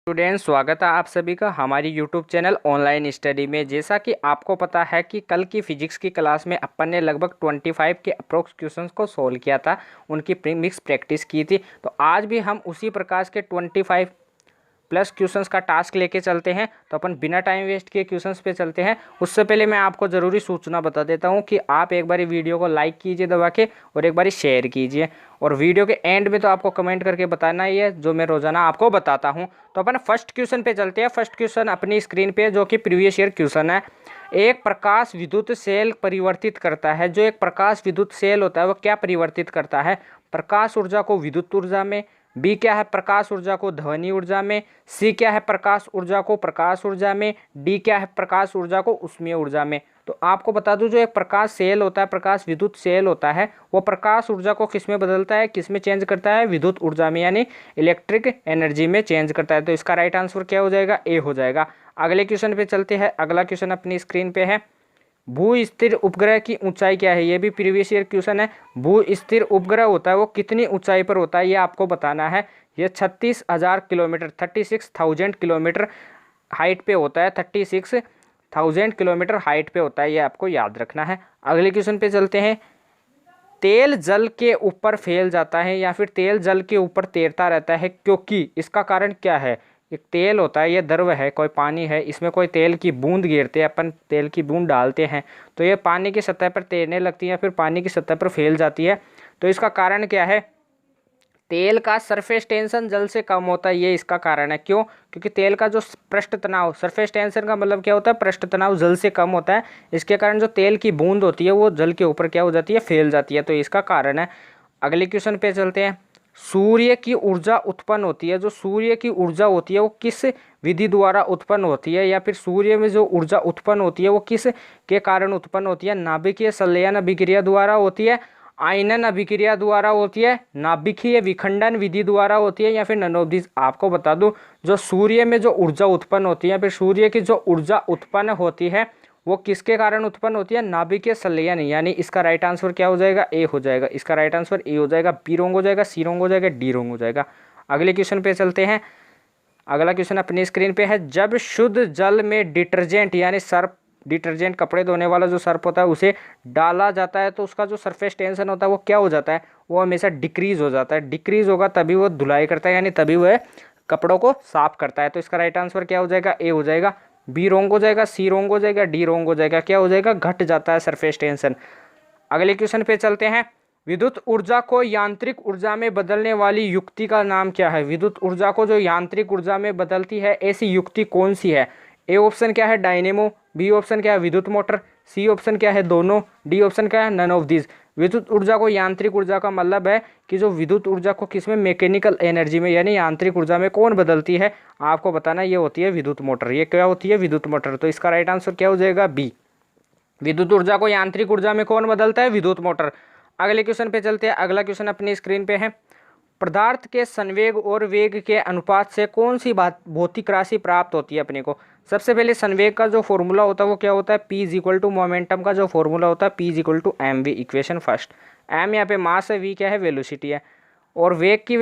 Students, स्वागत है आप सभी का हमारी यूट्यूब चैनल ऑनलाइन स्टडी में। जैसा कि आपको पता है कि कल की फिजिक्स की क्लास में अपन ने लगभग 25 के अप्रोक्स क्वेश्चंस को सोल्व किया था, उनकी मिक्स प्रैक्टिस की थी। तो आज भी हम उसी प्रकार के 25 प्लस क्वेश्चंस का टास्क लेके चलते हैं। तो अपन बिना टाइम वेस्ट किए क्वेश्चंस पे चलते हैं। उससे पहले मैं आपको ज़रूरी सूचना बता देता हूं कि आप एक बारी वीडियो को लाइक कीजिए दबा के, और एक बारी शेयर कीजिए, और वीडियो के एंड में तो आपको कमेंट करके बताना ही है जो मैं रोजाना आपको बताता हूं। तो अपन फर्स्ट क्वेश्चन पे चलते हैं। फर्स्ट क्वेश्चन अपनी स्क्रीन पे, जो कि प्रीवियस ईयर क्वेश्चन है। एक प्रकाश विद्युत सेल परिवर्तित करता है। जो एक प्रकाश विद्युत सेल होता है वो क्या परिवर्तित करता है? प्रकाश ऊर्जा को विद्युत ऊर्जा में। बी क्या है? प्रकाश ऊर्जा को ध्वनि ऊर्जा में। सी क्या है? प्रकाश ऊर्जा को प्रकाश ऊर्जा में। डी क्या है? प्रकाश ऊर्जा को ऊष्मीय ऊर्जा में। तो आपको बता दूं, जो एक प्रकाश सेल होता है, प्रकाश विद्युत सेल होता है, वो प्रकाश ऊर्जा को किस में बदलता है, किस में चेंज करता है? विद्युत ऊर्जा में, यानी इलेक्ट्रिक एनर्जी में चेंज करता है। तो इसका राइट आंसर क्या हो जाएगा? ए हो जाएगा। अगले क्वेश्चन पे चलते हैं। अगला क्वेश्चन अपनी स्क्रीन पे है। भू स्थिर उपग्रह की ऊंचाई क्या है? ये भी प्रीवियस ईयर क्वेश्चन है। भू स्थिर उपग्रह होता है वो कितनी ऊंचाई पर होता है, ये आपको बताना है। ये 36,000 किलोमीटर, 36,000 किलोमीटर हाइट पे होता है। 36,000 किलोमीटर हाइट पे होता है, ये आपको याद रखना है। अगले क्वेश्चन पे चलते हैं। तेल जल के ऊपर फैल जाता है या फिर तेल जल के ऊपर तैरता रहता है, क्योंकि इसका कारण क्या है? एक तेल होता है, ये द्रव है, कोई पानी है, इसमें कोई तेल की बूंद गिरते हैं, अपन तेल की बूंद डालते हैं तो ये पानी की सतह पर तैरने लगती है, फिर पानी की सतह पर फैल जाती है। तो इसका कारण क्या है? तेल का सरफेस टेंशन जल से कम होता है, ये इसका कारण है। क्यों? क्योंकि तेल का जो पृष्ठ तनाव, सरफेस टेंशन का मतलब क्या होता है? पृष्ठ तनाव जल से कम होता है। इसके कारण जो तेल की बूंद होती है वो जल के ऊपर क्या हो जाती है? फैल जाती है। तो इसका कारण है। अगले क्वेश्चन पे चलते हैं। सूर्य की ऊर्जा उत्पन्न होती है। जो सूर्य की ऊर्जा होती है वो किस विधि द्वारा उत्पन्न होती है, या फिर सूर्य में जो ऊर्जा उत्पन्न होती है वो किस के कारण उत्पन्न होती है? नाभिकीय संलयन अभिक्रिया द्वारा होती है, आयनन अभिक्रिया द्वारा होती है, नाभिकीय विखंडन विधि द्वारा होती है, या फिर नन ऑफ दिस। आपको बता दूं, जो सूर्य में जो ऊर्जा उत्पन्न होती है, फिर सूर्य की जो ऊर्जा उत्पन्न होती है वो किसके कारण उत्पन्न होती है? नाभिकीय संलयन। यानी इसका राइट आंसर क्या हो जाएगा? ए हो जाएगा। इसका राइट आंसर ए हो जाएगा। बी रोंग हो जाएगा, सी रोंग हो जाएगा, डी रोंग हो जाएगा। अगले क्वेश्चन पे चलते हैं। अगला क्वेश्चन अपनी स्क्रीन पे है। जब शुद्ध जल में डिटर्जेंट यानी सर्फ, डिटर्जेंट कपड़े धोने वाला जो सर्फ होता है उसे डाला जाता है तो उसका जो सरफेस टेंशन होता है वो क्या हो जाता है? वो हमेशा डिक्रीज हो जाता है। डिक्रीज होगा तभी वो धुलाई करता है, यानी तभी वह कपड़ों को साफ करता है। तो इसका राइट आंसर क्या हो जाएगा? ए हो जाएगा। बी रोंग हो जाएगा, सी रोंग हो जाएगा, डी रोंग हो जाएगा। क्या हो जाएगा? घट जाता है सरफेस टेंशन। अगले क्वेश्चन पे चलते हैं। विद्युत ऊर्जा को यांत्रिक ऊर्जा में बदलने वाली युक्ति का नाम क्या है? विद्युत ऊर्जा को जो यांत्रिक ऊर्जा में बदलती है ऐसी युक्ति कौन सी है? ए ऑप्शन क्या है? डायनेमो। बी ऑप्शन क्या है? विद्युत मोटर। सी ऑप्शन क्या है? दोनों। डी ऑप्शन क्या है? None of this. विद्युत ऊर्जा को यांत्रिक ऊर्जा का मतलब है कि जो विद्युत ऊर्जा को किसमें? मैकेनिकल एनर्जी में, यानी यांत्रिक ऊर्जा में कौन बदलती है? आपको बताना, ये होती है विद्युत मोटर। ये क्या होती है? विद्युत मोटर। तो इसका राइट आंसर क्या हो जाएगा? बी। विद्युत ऊर्जा को यांत्रिक ऊर्जा में कौन बदलता है? विद्युत मोटर। अगले क्वेश्चन पे चलते हैं। अगला क्वेश्चन अपनी स्क्रीन पे है। पदार्थ के संवेग और वेग के अनुपात से कौन सी भौतिक राशि प्राप्त होती है अपने को? सबसे पहले संवेग का जो फॉर्मूला होता है वो क्या होता है? P is equal to momentum का जो फॉर्मूला होता है P is equal to M V. Equation first. M यहाँ पे मास है, वी क्या है? वेलोसिटी है। और वेग की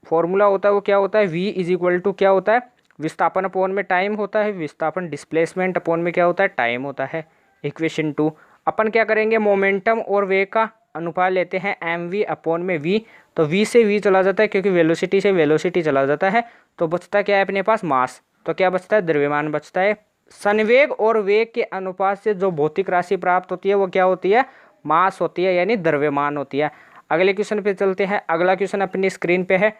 फॉर्मूला होता है वो क्या होता है? V इज इक्वल टू क्या होता है? विस्थापन अपोन में टाइम होता है। विस्थापन डिस्प्लेसमेंट अपोन में क्या होता है? टाइम होता है। इक्वेशन 2। अपन क्या करेंगे? मोमेंटम और वेग का अनुपात लेते हैं एम वी अपोन में वी। तो वी से वी चला जाता है, क्योंकि वेलोसिटी से वेलोसिटी चला जाता है, तो बचता क्या है अपने पास? मास। तो क्या बचता है? द्रव्यमान बचता है। संवेग और वेग के अनुपात से जो भौतिक राशि प्राप्त होती है वो क्या होती है? मास होती है, यानी द्रव्यमान होती है। अगले क्वेश्चन पे चलते हैं। अगला क्वेश्चन अपनी स्क्रीन पे है।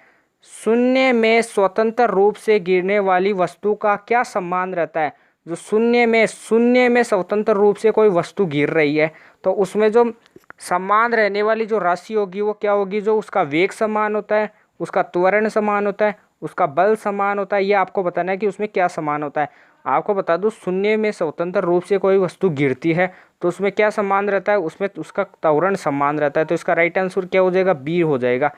शून्य में स्वतंत्र रूप से गिरने वाली वस्तु का क्या सम्मान रहता है? जो शून्य में स्वतंत्र रूप से कोई वस्तु गिर रही है तो उसमें जो समान रहने वाली जो राशि होगी वो क्या होगी? जो उसका वेग समान होता है, उसका त्वरण समान होता है, उसका बल समान होता है। ये आपको बताना है कि उसमें क्या समान होता है। आपको बता दूं, शून्य में स्वतंत्र रूप से कोई वस्तु गिरती है तो उसमें क्या समान रहता है? उसमें उसका त्वरण समान रहता है। तो इसका राइट आंसर क्या हो जाएगा? बी हो जाएगा।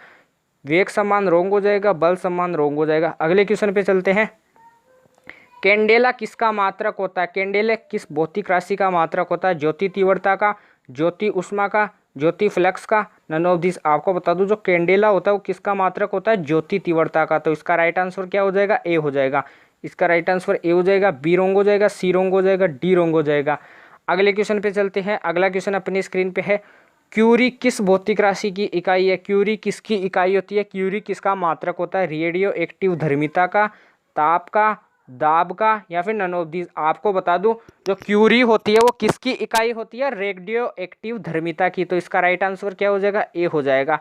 वेग समान रोंग हो जाएगा, बल समान रोंग हो जाएगा। अगले क्वेश्चन पे चलते हैं। कैंडेला किसका मात्रक होता है? कैंडेला किस भौतिक राशि का मात्रक होता है? ज्योति तीव्रता का, ज्योति ऊष्मा का, ज्योति फ्लक्स का। None of this. आपको बता दूं जो कैंडेला होता है वो किसका मात्रक होता है, ज्योति तीव्रता का। तो इसका राइट आंसर क्या हो जाएगा, ए हो जाएगा। इसका राइट आंसर ए हो जाएगा, बी रोंग हो जाएगा, सी रोंग हो जाएगा, डी रोंग हो जाएगा। अगले क्वेश्चन पे चलते हैं। अगला क्वेश्चन अपनी स्क्रीन पे है, क्यूरी किस भौतिक राशि की इकाई है। क्यूरी किसकी इकाई होती है, क्यूरी किसका मात्रक होता है, रेडियो एक्टिव धर्मिता का, ताप का, दाब का, या फिर नन ऑफ दीज। आपको बता दूं जो क्यूरी होती है वो किसकी इकाई होती है, रेडियो एक्टिव धर्मिता की। तो इसका राइट आंसर क्या हो जाएगा, ए हो जाएगा।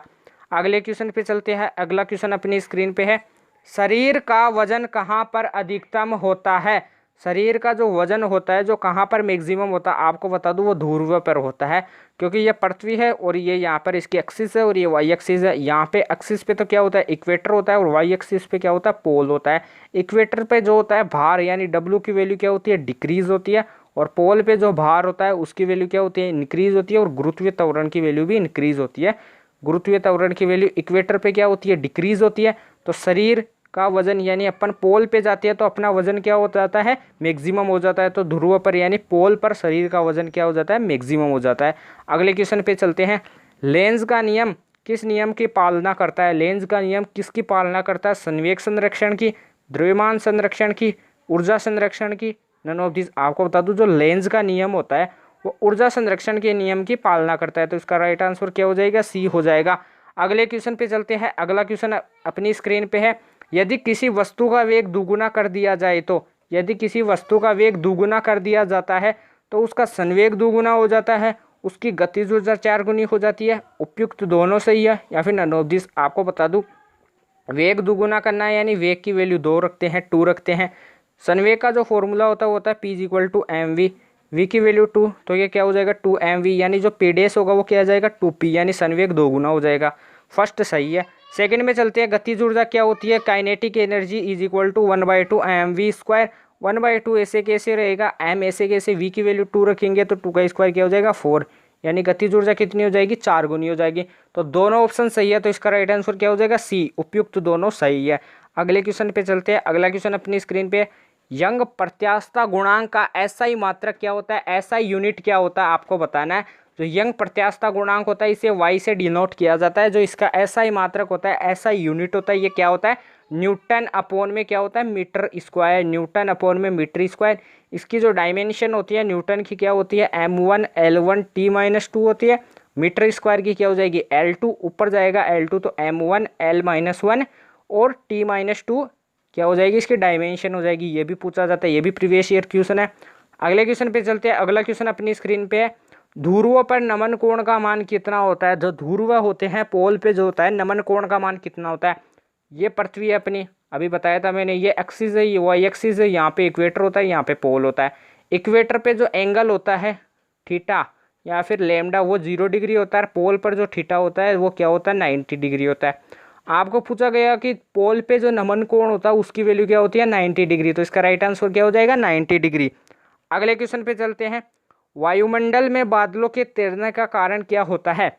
अगले क्वेश्चन पे चलते हैं। अगला क्वेश्चन अपनी स्क्रीन पे है, शरीर का वजन कहाँ पर अधिकतम होता है। शरीर का जो वजन होता है जो कहाँ पर मैक्सिमम होता है, आपको बता दूं वो ध्रुव पर होता है, क्योंकि ये पृथ्वी है और ये यहाँ पर इसकी एक्सिस है और ये वाई एक्सिस है। यहाँ पे एक्सिस पे तो क्या होता है, इक्वेटर होता है, और वाई एक्सिस पे क्या होता है, पोल होता है। इक्वेटर पे जो होता है भार यानी डब्ल्यू की वैल्यू क्या होती है, डिक्रीज होती है, और पोल पे जो भार होता है उसकी वैल्यू क्या होती है, इंक्रीज होती है, और गुरुत्वीय त्वरण की वैल्यू भी इंक्रीज होती है। गुरुत्वीय त्वरण की वैल्यू इक्वेटर पे क्या होती है, डिक्रीज होती है। तो शरीर का वजन यानी अपन पोल पे जाती है तो अपना वजन क्या हो जाता है, मैक्सिमम हो जाता है। तो ध्रुव पर यानी पोल पर शरीर का वजन क्या हो जाता है, मैक्सिमम हो जाता है। अगले क्वेश्चन पे चलते हैं। लेंज का नियम किस नियम की पालना करता है। लेंज का नियम किसकी पालना करता है, संवेग संरक्षण की, द्रव्यमान संरक्षण की, ऊर्जा संरक्षण की, नन ऑफ दिस। आपको बता दूं जो लेंज का नियम होता है वो ऊर्जा संरक्षण के नियम की पालना करता है। तो इसका राइट आंसर क्या हो जाएगा, सी हो जाएगा। अगले क्वेश्चन पे चलते हैं। अगला क्वेश्चन अपनी स्क्रीन पे है, यदि किसी वस्तु का वेग दुगुना कर दिया जाए तो, यदि किसी वस्तु का वेग दुगुना कर दिया जाता है तो उसका संवेग दुगुना हो जाता है, उसकी गतिज ऊर्जा 4 गुनी हो जाती है। उपयुक्त दोनों सही है या फिर नन ऑफ दिस। आपको बता दूं वेग दुगुना करना है यानी वेग की वैल्यू 2 रखते हैं, 2 रखते हैं। संवेग का जो फॉर्मूला होता है वो होता है P = mv, v की वैल्यू 2, तो ये क्या हो जाएगा 2mv, यानी जो पीडेस होगा वो क्या आ जाएगा 2p, यानी संवेग दोगुना हो जाएगा। फर्स्ट सही है। सेकंड में चलते हैं। गतिज ऊर्जा क्या होती है, काइनेटिक एनर्जी = 1/2 mv²। 1/2 ऐसे कैसे रहेगा, m ऐसे कैसे, v की वैल्यू 2 रखेंगे तो 2 का स्क्वायर क्या हो जाएगा 4, यानी गतिज ऊर्जा कितनी हो जाएगी, 4 गुनी हो जाएगी। तो दोनों ऑप्शन सही है, तो इसका राइट आंसर क्या हो जाएगा, सी, उपयुक्त दोनों सही है। अगले क्वेश्चन पे चलते हैं। अगला क्वेश्चन अपनी स्क्रीन पे, यंग प्रत्यास्थता गुणांक का एसआई मात्रक क्या होता है, एसआई यूनिट क्या होता है आपको बताना है। जो यंग प्रत्यास्थता गुणांक होता है इसे वाई से डिनोट किया जाता है। जो इसका एसआई मात्रक होता है, एसआई यूनिट होता है, ये क्या होता है, न्यूटन अपॉन में क्या होता है, मीटर स्क्वायर, न्यूटन अपॉन में मीटर स्क्वायर। इसकी जो डायमेंशन होती है न्यूटन की क्या होती है, m1 l1 t-2 होती है। मीटर स्क्वायर की क्या हो जाएगी, l2, ऊपर जाएगा l2 तो m1 l-1 और t-2 क्या हो जाएगी, इसकी डायमेंशन हो जाएगी। ये भी पूछा जाता है, ये भी प्रीवियस ईयर क्वेश्चन है। अगले क्वेश्चन पे चलते हैं। अगला क्वेश्चन अपनी स्क्रीन पे है, ध्रुव पर नमन कोण का मान कितना होता है। जो ध्रुव होते हैं पोल पे जो होता है नमन कोण का मान कितना होता है। ये पृथ्वी है अपनी, अभी बताया था मैंने, ये एक्सिस है, ये वाई एक्सिस है, यहाँ पे इक्वेटर होता है, यहाँ पे पोल होता है। इक्वेटर पे जो एंगल होता है थीटा या फिर लेमडा वो 0 डिग्री होता है। पोल पर जो थीटा होता है वो क्या होता है, 90 डिग्री होता है। आपको पूछा गया कि पोल पे जो नमन कोण होता है उसकी वैल्यू क्या होती है, 90 डिग्री। तो इसका राइट आंसर क्या हो जाएगा, 90 डिग्री। अगले क्वेश्चन पे चलते हैं। वायुमंडल में बादलों के तैरने का कारण क्या होता है।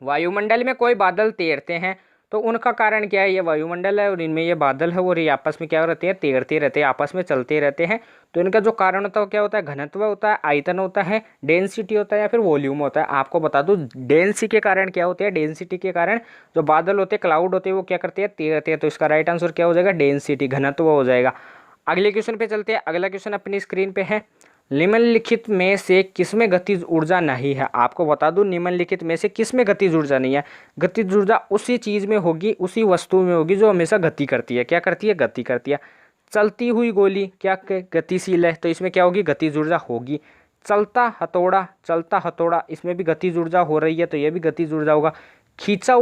वायुमंडल में कोई बादल तैरते हैं तो उनका कारण क्या है, ये वायुमंडल है और इनमें ये बादल है और ये आपस में क्या रहते हैं, तैरते रहते हैं, आपस में चलते रहते हैं। तो इनका जो कारण होता है वो क्या होता है, घनत्व होता है, आयतन होता है, डेंसिटी होता है या फिर वॉल्यूम होता है। आपको बता दूं डेंसिटी के कारण क्या होते हैं, डेंसिटी के कारण जो बादल होते हैं, क्लाउड होते हैं, वो क्या करते हैं, तैरते हैं। तो इसका राइट आंसर क्या हो जाएगा, डेंसिटी, घनत्व हो जाएगा। अगले क्वेश्चन पे चलते हैं। अगला क्वेश्चन अपनी स्क्रीन पे है, निम्नलिखित में से किसमें गतिज ऊर्जा नहीं है। आपको बता दूं निम्नलिखित में से किसमें गतिज ऊर्जा नहीं है। गतिज ऊर्जा उसी चीज़ में होगी, उसी वस्तु में होगी जो हमेशा गति करती है। क्या करती है, गति करती है। चलती हुई गोली क्या गतिशील है, तो इसमें क्या होगी, गतिज ऊर्जा होगी। चलता हथौड़ा, इसमें भी गतिज ऊर्जा हो रही है तो ये भी गतिज ऊर्जा होगा। खींचा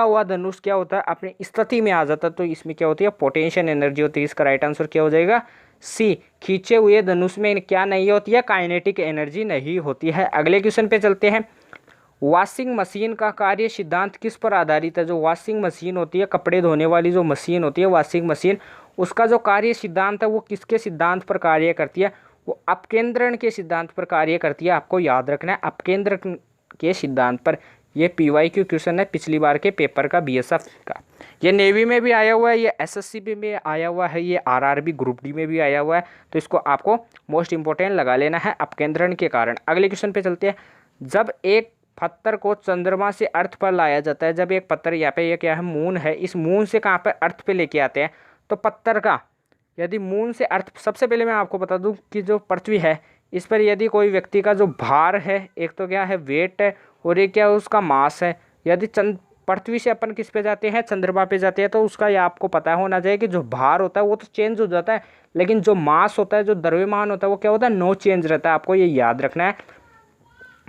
हुआ धनुष क्या होता है, अपनी स्थिति में आ जाता है तो इसमें क्या होती है, पोटेंशियल एनर्जी होती है। इसका राइट आंसर क्या हो जाएगा, सी। खींचे हुए धनुष में क्या नहीं होती है, काइनेटिक एनर्जी नहीं होती है। अगले क्वेश्चन पे चलते हैं। वॉशिंग मशीन का कार्य सिद्धांत किस पर आधारित है। जो वॉशिंग मशीन होती है, कपड़े धोने वाली जो मशीन होती है वॉशिंग मशीन, उसका जो कार्य सिद्धांत है वो किसके सिद्धांत पर कार्य करती है, वो अपकेंद्रण के सिद्धांत पर कार्य करती है। आपको याद रखना है अपकेंद्रण के सिद्धांत पर। ये PYQ क्वेश्चन है पिछली बार के पेपर का, BSF का। ये नेवी में भी आया हुआ है, ये SSC में आया हुआ है, ये RRB ग्रुप डी में भी आया हुआ है। तो इसको आपको मोस्ट इंपॉर्टेंट लगा लेना है अपकेंद्रण के कारण। अगले क्वेश्चन पे चलते हैं। जब एक पत्थर को चंद्रमा से अर्थ पर लाया जाता है। जब एक पत्थर यहाँ पे ये क्या है, मून है, इस मून से कहाँ पे अर्थ पे लेके आते हैं, तो पत्थर का यदि मून से अर्थ, सबसे पहले मैं आपको बता दूं कि जो पृथ्वी है इस पर यदि कोई व्यक्ति का जो भार है, एक तो क्या है वेट है और एक क्या है उसका मास है। यदि पृथ्वी से अपन किस पे जाते हैं, चंद्रमा पे जाते हैं, तो उसका ये आपको पता होना चाहिए कि जो भार होता है वो तो चेंज हो जाता है, लेकिन जो मास होता है, जो द्रव्यमान होता है, वो क्या होता है, नो चेंज रहता है। आपको ये याद रखना है।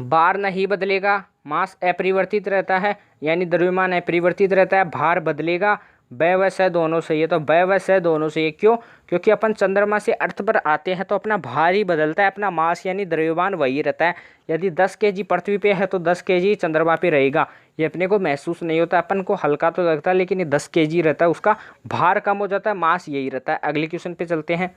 भार नहीं बदलेगा, मास अपरिवर्तित रहता है, यानी द्रव्यमान अपरिवर्तित रहता है, भार बदलेगा। ब व स दोनों सही है, तो ब व स दोनों सही है। क्यों? क्योंकि अपन चंद्रमा से अर्थ पर आते हैं तो अपना भार ही बदलता है, अपना मास यानी द्रव्यमान वही रहता है। यदि 10 kg पृथ्वी पे है तो 10 kg चंद्रमा पे रहेगा। ये अपने को महसूस नहीं होता, अपन को हल्का तो लगता है, लेकिन ये 10 kg रहता है, उसका भार कम हो जाता है, मास यही रहता है। अगले क्वेश्चन पे चलते हैं।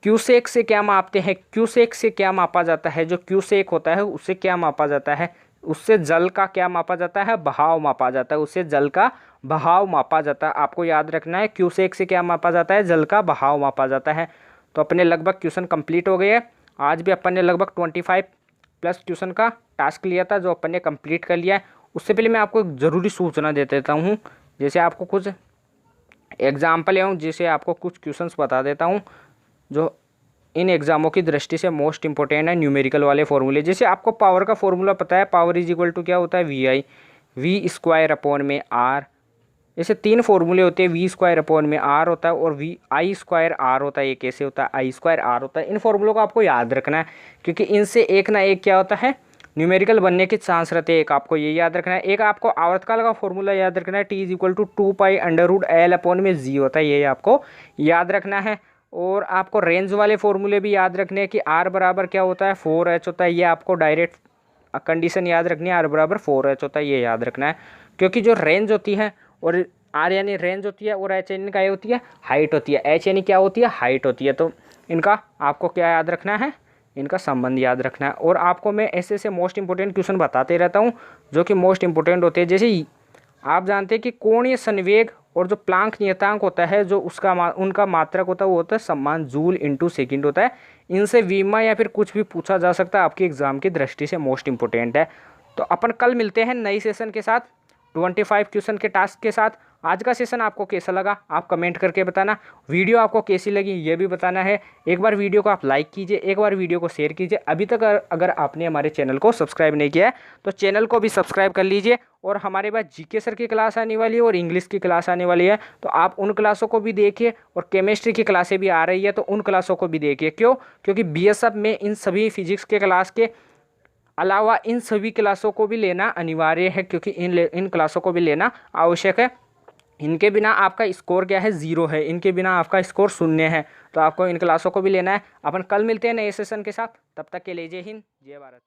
क्यूसेक से क्या मापते हैं? क्यूसेक से क्या मापा जाता है? जो क्यूसेक होता है उससे क्या मापा जाता है? उससे जल का क्या मापा जाता है? बहाव मापा जाता है। उससे जल का बहाव मापा जाता है। आपको याद रखना है, क्यूसेक से क्या मापा जाता है? जल का बहाव मापा जाता है। तो अपने लगभग क्वेश्चन कंप्लीट हो गए हैं। आज भी अपन ने लगभग 25+ क्वेश्चन का टास्क लिया था, जो अपन ने कंप्लीट कर लिया है। उससे पहले मैं आपको एक ज़रूरी सूचना दे देता हूँ। जैसे आपको कुछ एग्जाम्पल एवं जैसे आपको कुछ क्वेश्चंस बता देता हूँ जो इन एग्जामों की दृष्टि से मोस्ट इंपॉर्टेंट है। न्यूमेरिकल वाले फॉर्मूले, जैसे आपको पावर का फॉर्मूला पता है, पावर इज इक्वल टू क्या होता है, V/V²/R। ऐसे 3 फॉर्मूले होते हैं, V²/R होता है और I²R होता है। ये कैसे होता है? I²R होता है। इन फॉर्मूलों को आपको याद रखना है, क्योंकि इनसे एक ना एक क्या होता है, न्यूमेरिकल बनने के चांस रहते हैं। एक आपको ये याद रखना है, एक आपको आवर्तकाल का फॉर्मूला याद रखना है, T=2π√L/G होता है, ये आपको याद रखना है। और आपको रेंज वाले फॉर्मूले भी याद रखने हैं कि R बराबर क्या होता है, 4H होता है। ये आपको डायरेक्ट कंडीशन याद रखनी है, R बराबर 4H होता है, ये याद रखना है। क्योंकि जो रेंज होती है और R यानी रेंज होती है और H यानी क्या होती है, हाइट होती है। H यानी क्या होती है, हाइट होती है। तो इनका आपको क्या याद रखना है, इनका संबंध याद रखना है। और आपको मैं ऐसे ऐसे मोस्ट इंपोर्टेंट क्वेश्चन बताते रहता हूँ जो कि मोस्ट इंपोर्टेंट होते हैं। जैसे आप जानते हैं कि कोणीय संवेग और जो प्लांक नियतांक होता है, जो उसका उनका मात्रक होता है, वो होता है सम्मान जूल/सेकंड होता है। इनसे वीमा या फिर कुछ भी पूछा जा सकता है, आपके एग्जाम की दृष्टि से मोस्ट इंपोर्टेंट है। तो अपन कल मिलते हैं नई सेशन के साथ, 25 क्वेश्चन के टास्क के साथ। आज का सेशन आपको कैसा लगा आप कमेंट करके बताना। वीडियो आपको कैसी लगी ये भी बताना है। एक बार वीडियो को आप लाइक कीजिए, एक बार वीडियो को शेयर कीजिए। अभी तक अगर आपने हमारे चैनल को सब्सक्राइब नहीं किया है तो चैनल को भी सब्सक्राइब कर लीजिए। और हमारे पास जीके सर की क्लास आने वाली है और इंग्लिश की क्लास आने वाली है, तो आप उन क्लासों को भी देखिए। और केमिस्ट्री की क्लासें भी आ रही है, तो उन क्लासों को भी देखिए। क्यों? क्योंकि बीएसएफ में इन सभी फिजिक्स के क्लास के अलावा इन सभी क्लासों को भी लेना अनिवार्य है, क्योंकि इन क्लासों को भी लेना आवश्यक है। इनके बिना आपका स्कोर क्या है, 0 है। इनके बिना आपका स्कोर 0 है। तो आपको इन क्लासों को भी लेना है। अपन कल मिलते हैं नए सेशन के साथ, तब तक के लिए जय हिंद, जय भारत।